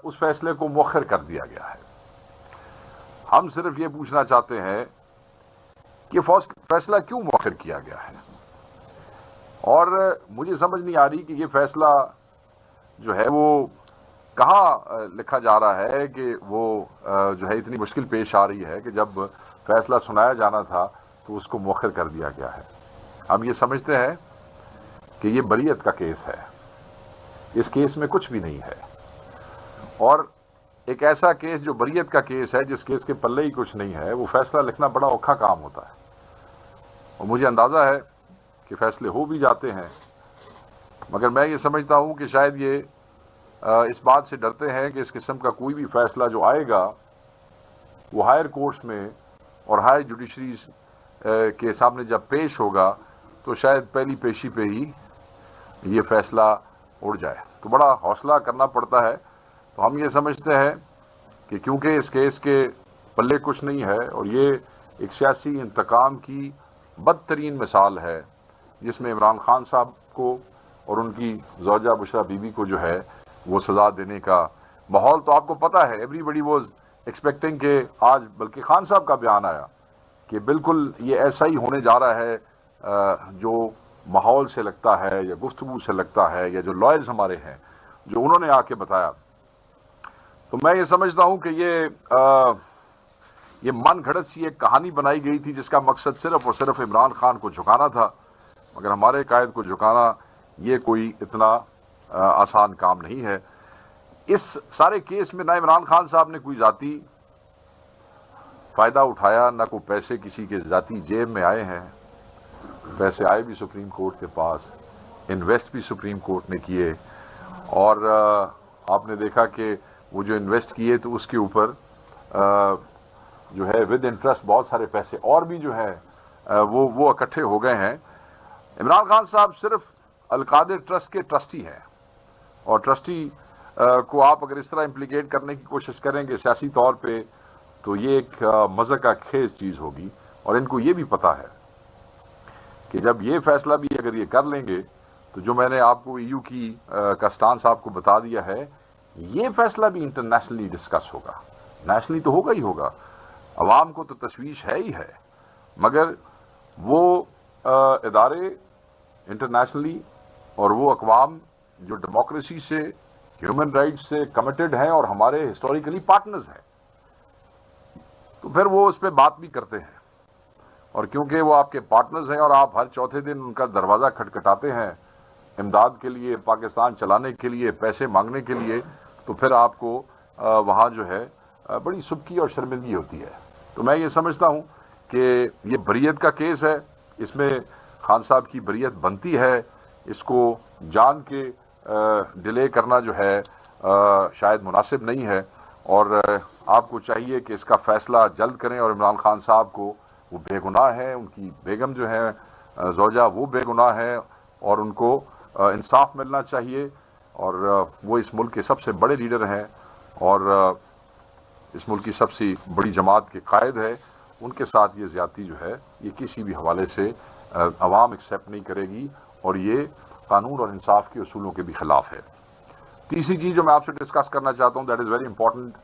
اس فیصلے کو مؤخر کر دیا گیا ہے۔ ہم صرف یہ پوچھنا چاہتے ہیں کہ فیصلہ کیوں مؤخر کیا گیا ہے، اور مجھے سمجھ نہیں آ رہی کہ یہ فیصلہ جو ہے وہ کہاں لکھا جا رہا ہے کہ وہ جو ہے اتنی مشکل پیش آ رہی ہے کہ جب فیصلہ سنایا جانا تھا تو اس کو مؤخر کر دیا گیا ہے۔ ہم یہ سمجھتے ہیں کہ یہ بریت کا کیس ہے، اس کیس میں کچھ بھی نہیں ہے، اور ایک ایسا کیس جو بریت کا کیس ہے، جس کیس کے پلے ہی کچھ نہیں ہے، وہ فیصلہ لکھنا بڑا اوکھا کام ہوتا ہے۔ اور مجھے اندازہ ہے کہ فیصلے ہو بھی جاتے ہیں، مگر میں یہ سمجھتا ہوں کہ شاید یہ اس بات سے ڈرتے ہیں کہ اس قسم کا کوئی بھی فیصلہ جو آئے گا وہ ہائر کورٹس میں اور ہائر جوڈیشریز کے سامنے جب پیش ہوگا تو شاید پہلی پیشی پہ ہی یہ فیصلہ اڑ جائے، تو بڑا حوصلہ کرنا پڑتا ہے۔ تو ہم یہ سمجھتے ہیں کہ کیونکہ اس کیس کے پلے کچھ نہیں ہے اور یہ ایک سیاسی انتقام کی بدترین مثال ہے، جس میں عمران خان صاحب کو اور ان کی زوجہ بشرا بی بی کو جو ہے وہ سزا دینے کا ماحول تو آپ کو پتہ ہے، ایوری بڈی واز ایکسپیکٹنگ کہ آج بلکہ خان صاحب کا بیان آیا کہ بالکل یہ ایسا ہی ہونے جا رہا ہے جو ماحول سے لگتا ہے یا گفتگو سے لگتا ہے یا جو لائرز ہمارے ہیں جو انہوں نے آ کے بتایا۔ تو میں یہ سمجھتا ہوں کہ یہ من گھڑت سی ایک کہانی بنائی گئی تھی جس کا مقصد صرف اور صرف عمران خان کو جھکانا تھا، مگر ہمارے قائد کو جھکانا یہ کوئی اتنا آسان کام نہیں ہے۔ اس سارے کیس میں نہ عمران خان صاحب نے کوئی ذاتی فائدہ اٹھایا، نہ کوئی پیسے کسی کے ذاتی جیب میں آئے ہیں، پیسے آئے بھی سپریم کورٹ کے پاس، انویسٹ بھی سپریم کورٹ نے کیے، اور آپ نے دیکھا کہ وہ جو انویسٹ کیے تو اس کے اوپر جو ہے ود انٹرسٹ بہت سارے پیسے اور بھی جو ہے وہ اکٹھے ہو گئے ہیں۔ عمران خان صاحب صرف القادر ٹرسٹ کے ٹرسٹی ہیں، اور ٹرسٹی کو آپ اگر اس طرح امپلیکیٹ کرنے کی کوشش کریں گے سیاسی طور پہ تو یہ ایک مزہ کا خیز چیز ہوگی، اور ان کو یہ بھی پتہ ہے کہ جب یہ فیصلہ بھی اگر یہ کر لیں گے تو جو میں نے آپ کو EU کی کا سٹانس آپ کو بتا دیا ہے، یہ فیصلہ بھی انٹرنیشنلی ڈسکس ہوگا، نیشنلی تو ہوگا ہی ہوگا، عوام کو تو تشویش ہے ہی ہے، مگر وہ ادارے انٹرنیشنلی اور وہ اقوام جو ڈیموکریسی سے، ہیومن رائٹس سے کمیٹڈ ہیں اور ہمارے ہسٹوریکلی پارٹنرز ہیں، تو پھر وہ اس پہ بات بھی کرتے ہیں، اور کیونکہ وہ آپ کے پارٹنرز ہیں اور آپ ہر چوتھے دن ان کا دروازہ کھٹکھٹاتے ہیں امداد کے لیے، پاکستان چلانے کے لیے، پیسے مانگنے کے لیے، تو پھر آپ کو وہاں جو ہے بڑی سبکی اور شرمندگی ہوتی ہے۔ تو میں یہ سمجھتا ہوں کہ یہ بریت کا کیس ہے، اس میں خان صاحب کی بریت بنتی ہے، اس کو جان کے ڈیلے کرنا جو ہے شاید مناسب نہیں ہے، اور آپ کو چاہیے کہ اس کا فیصلہ جلد کریں، اور عمران خان صاحب کو، وہ بے گناہ ہیں، ان کی بیگم جو ہے زوجہ وہ بے گناہ ہے، اور ان کو انصاف ملنا چاہیے، اور وہ اس ملک کے سب سے بڑے لیڈر ہیں اور اس ملک کی سب سے بڑی جماعت کے قائد ہے، ان کے ساتھ یہ زیادتی جو ہے یہ کسی بھی حوالے سے عوام ایکسیپٹ نہیں کرے گی، اور یہ قانون اور انصاف کے اصولوں کے بھی خلاف ہے۔ تیسری چیز جو میں آپ سے ڈسکس کرنا چاہتا ہوں، دیٹ از ویری امپورٹنٹ،